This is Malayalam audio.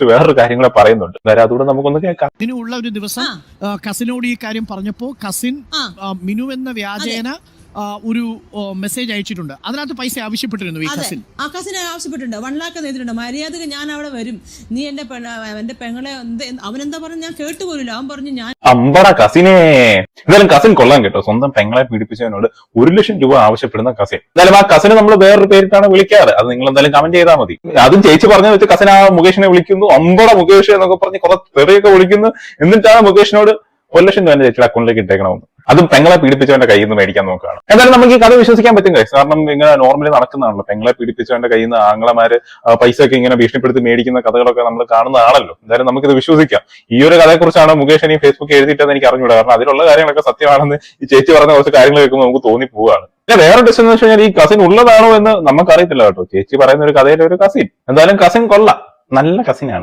കുറിച്ച് വേറൊരു കാര്യങ്ങളെ പറയുന്നുണ്ട്. അതായത് അതുകൂടെ നമുക്കൊന്ന് കേൾക്കാം. ഇതിനുള്ള ഒരു ദിവസം കസിനോട് ഈ കാര്യം പറഞ്ഞപ്പോ കസിൻ മിനു എന്ന വ്യാജേന ഒരു മെസ്സേജ് അയച്ചിട്ടുണ്ട്. അതിനകത്ത് പൈസ ആവശ്യപ്പെട്ടിരുന്നു ഈ കസിൻ. ആ കസിനെ ആവശ്യപ്പെട്ടിട്ടുണ്ട്, 1 lakh നേരിട്ടുണ്ട്. മര്യാദക്ക് ഞാൻ അവിടെ വരും, നീ എന്റെ പെങ്ങളെ അവനെന്താ പറഞ്ഞു ഞാൻ കേട്ടുപോലില്ല. അവൻ പറഞ്ഞു ഞാൻ അമ്പട കസിനെ. എന്തായാലും കസിൻ കൊള്ളാൻ കേട്ടോ. സ്വന്തം പെങ്ങളെ പീഡിപ്പിച്ചവനോട് 1 ലക്ഷം രൂപ ആവശ്യപ്പെടുന്ന കസിൻ. എന്തായാലും ആ കസിനെ നമ്മൾ വേറൊരു പേരിട്ടാണ് വിളിക്കാറ്. അത് നിങ്ങൾ എന്തായാലും കമന്റ് ചെയ്താൽ മതി. അതും ചേച്ചി പറഞ്ഞത് വെച്ച് കസിൻ ആ മുകേഷിനെ വിളിക്കുന്നു, അമ്പട മുകേഷ് എന്നൊക്കെ പറഞ്ഞ് കുറെ തെറിയൊക്കെ വിളിക്കുന്നു. എന്നിട്ടാണ് മുകേഷിനോട് 1 ലക്ഷം രൂപ ചേച്ചിയുടെ അക്കൗണ്ടിലേക്ക് ഇട്ടേക്കണമെന്ന്. അതും പെങ്ങളെ പീഡിപ്പിച്ചവന്റെ കയ്യിൽ നിന്ന് മേടിക്കാൻ നോക്കുകയാണ്. എന്തായാലും നമുക്ക് ഈ കഥ വിശ്വസിക്കാൻ പറ്റും ഗൈസ്. കാരണം ഇങ്ങനെ നോർമലി നടക്കുന്നതാണല്ലോ. പെങ്ങളെ പീഡിപ്പിച്ചവന്റെ കയ്യിൽ നിന്ന് ആങ്ങളമാര് പൈസ ഒക്കെ ഇങ്ങനെ ഭീഷണിപ്പെടുത്തി മേടിക്കുന്ന കഥകളൊക്കെ നമ്മൾ കാണുന്നതാണല്ലോ. എന്തായാലും നമുക്കിത് വിശ്വസിക്കാം. ഈ ഒരു കഥയെക്കുറിച്ചാണ് മുകേഷ് ഇനി ഫേസ്ബുക്ക് എഴുതിയിട്ടെന്ന് എനിക്ക് അറിഞ്ഞൂടാ. കാരണം അതിലുള്ള കാര്യങ്ങളൊക്കെ സത്യമാണെന്ന് ഈ ചേച്ചി പറഞ്ഞ കുറച്ച് കാര്യങ്ങൾ കേൾക്കുമ്പോൾ നമുക്ക് തോന്നിപ്പോവാണ്. പിന്നെ വേറെ ഡിസ്റ്റൻസ് എന്ന് വെച്ച് കഴിഞ്ഞാൽ ഈ കസിൻ ഉള്ളതാണോ എന്ന് നമുക്കറിയത്തില്ല കേട്ടോ. ചേച്ചി പറയുന്ന ഒരു കഥയിലെ ഒരു കസിൻ. എന്തായാലും കസിൻ കൊള്ളാം, നല്ല കസിനാണ്.